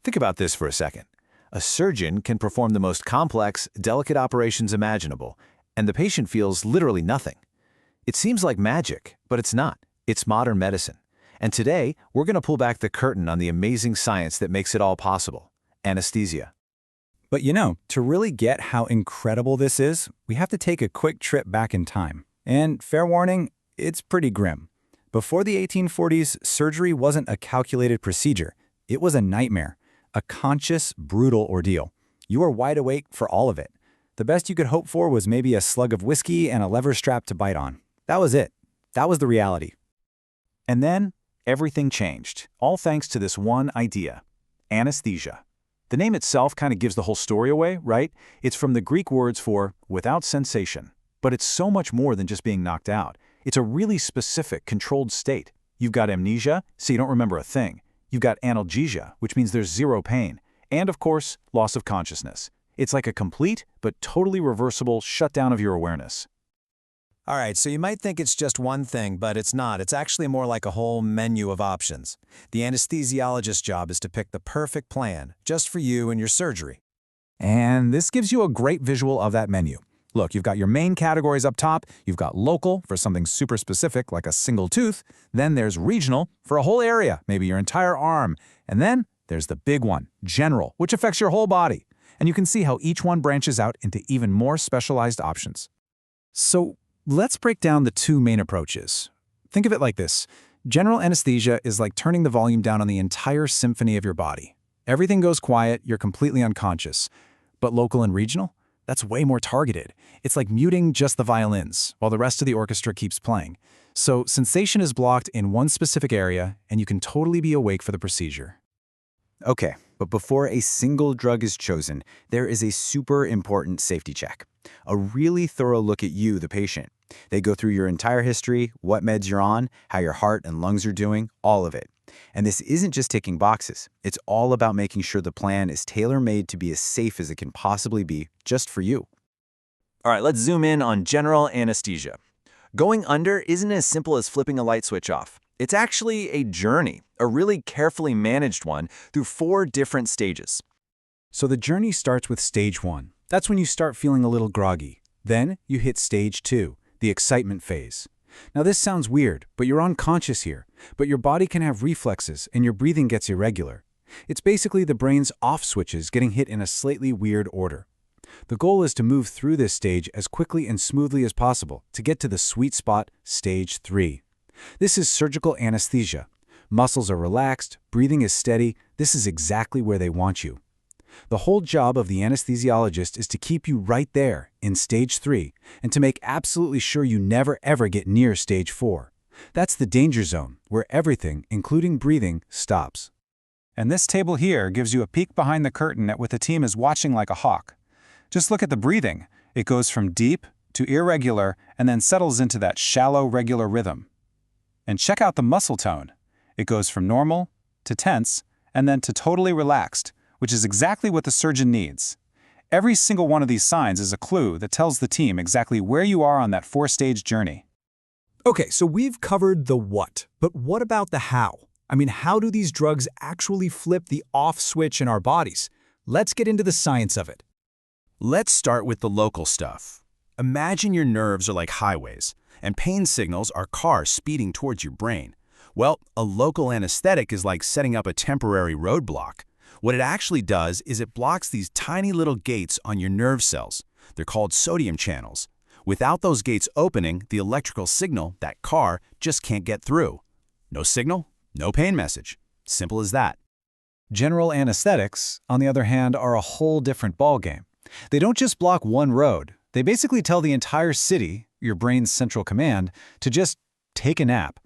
Think about this for a second. A surgeon can perform the most complex, delicate operations imaginable, and the patient feels literally nothing. It seems like magic, but it's not. It's modern medicine. And today, we're going to pull back the curtain on the amazing science that makes it all possible: anesthesia. But to really get how incredible this is, we have to take a quick trip back in time. And fair warning, it's pretty grim. Before the 1840s, surgery wasn't a calculated procedure. It was a nightmare, a conscious, brutal ordeal. You were wide awake for all of it. The best you could hope for was maybe a slug of whiskey and a lever strap to bite on. That was it. That was the reality. And then, everything changed, all thanks to this one idea: anesthesia. The name itself kind of gives the whole story away, right? It's from the Greek words for without sensation. But it's so much more than just being knocked out. It's a really specific, controlled state. You've got amnesia, so you don't remember a thing. You've got analgesia, which means there's zero pain. And, of course, loss of consciousness. It's like a complete, but totally reversible shutdown of your awareness. All right, so you might think it's just one thing, but it's not. It's actually more like a whole menu of options. The anesthesiologist's job is to pick the perfect plan, just for you and your surgery. And this gives you a great visual of that menu. Look, you've got your main categories up top. You've got local for something super specific like a single tooth. Then there's regional for a whole area, maybe your entire arm. And then there's the big one, general, which affects your whole body. And you can see how each one branches out into even more specialized options. So let's break down the two main approaches. Think of it like this. General anesthesia is like turning the volume down on the entire symphony of your body. Everything goes quiet, you're completely unconscious. But local and regional? That's way more targeted. It's like muting just the violins, while the rest of the orchestra keeps playing. So sensation is blocked in one specific area, and you can totally be awake for the procedure. Okay, but before a single drug is chosen, there is a super important safety check. A really thorough look at you, the patient. They go through your entire history, what meds you're on, how your heart and lungs are doing, all of it. And this isn't just ticking boxes. It's all about making sure the plan is tailor-made to be as safe as it can possibly be, just for you. All right, let's zoom in on general anesthesia. Going under isn't as simple as flipping a light switch off. It's actually a journey, a really carefully managed one, through 4 different stages. So the journey starts with stage 1. That's when you start feeling a little groggy. Then you hit stage 2, the excitement phase. Now this sounds weird, but you're unconscious here. But your body can have reflexes and your breathing gets irregular. It's basically the brain's off switches getting hit in a slightly weird order. The goal is to move through this stage as quickly and smoothly as possible to get to the sweet spot, stage 3. This is surgical anesthesia. Muscles are relaxed, breathing is steady. This is exactly where they want you. The whole job of the anesthesiologist is to keep you right there in stage 3 and to make absolutely sure you never ever get near stage 4. That's the danger zone, where everything, including breathing, stops. And this table here gives you a peek behind the curtain at what the team is watching like a hawk. Just look at the breathing. It goes from deep to irregular and then settles into that shallow, regular rhythm. And check out the muscle tone. It goes from normal to tense and then to totally relaxed, which is exactly what the surgeon needs. Every single one of these signs is a clue that tells the team exactly where you are on that 4-stage journey. Okay, so we've covered the what, but what about the how? I mean, how do these drugs actually flip the off switch in our bodies? Let's get into the science of it. Let's start with the local stuff. Imagine your nerves are like highways, and pain signals are cars speeding towards your brain. Well, a local anesthetic is like setting up a temporary roadblock. What it actually does is it blocks these tiny little gates on your nerve cells. They're called sodium channels. Without those gates opening, the electrical signal, that car, just can't get through. No signal, no pain message. Simple as that. General anesthetics, on the other hand, are a whole different ballgame. They don't just block one road. They basically tell the entire city, your brain's central command, to just take a nap.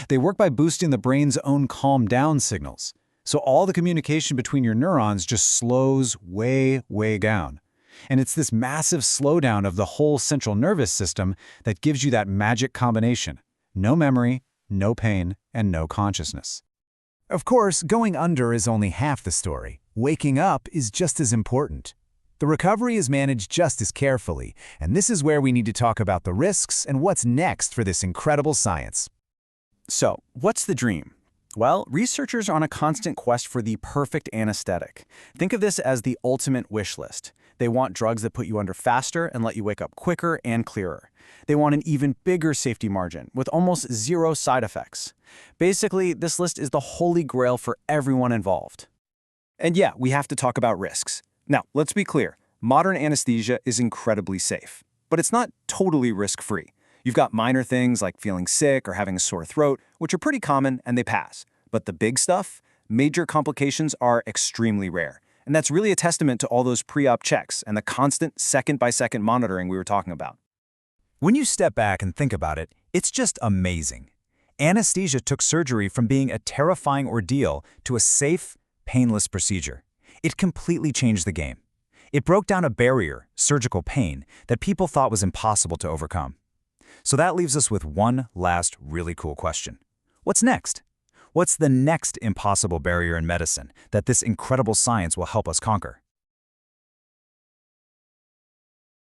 They work by boosting the brain's own calm down signals. So all the communication between your neurons just slows way, way down. And it's this massive slowdown of the whole central nervous system that gives you that magic combination. No memory, no pain, and no consciousness. Of course, going under is only half the story. Waking up is just as important. The recovery is managed just as carefully, and this is where we need to talk about the risks and what's next for this incredible science. So, what's the dream? Well, researchers are on a constant quest for the perfect anesthetic. Think of this as the ultimate wish list. They want drugs that put you under faster and let you wake up quicker and clearer. They want an even bigger safety margin, with almost zero side effects. Basically, this list is the holy grail for everyone involved. And yeah, we have to talk about risks. Now, let's be clear. Modern anesthesia is incredibly safe, but it's not totally risk-free. You've got minor things like feeling sick or having a sore throat, which are pretty common and they pass. But the big stuff, major complications, are extremely rare. And that's really a testament to all those pre-op checks and the constant second-by-second monitoring we were talking about. When you step back and think about it, it's just amazing. Anesthesia took surgery from being a terrifying ordeal to a safe, painless procedure. It completely changed the game. It broke down a barrier, surgical pain, that people thought was impossible to overcome. So that leaves us with one last really cool question. What's next? What's the next impossible barrier in medicine that this incredible science will help us conquer?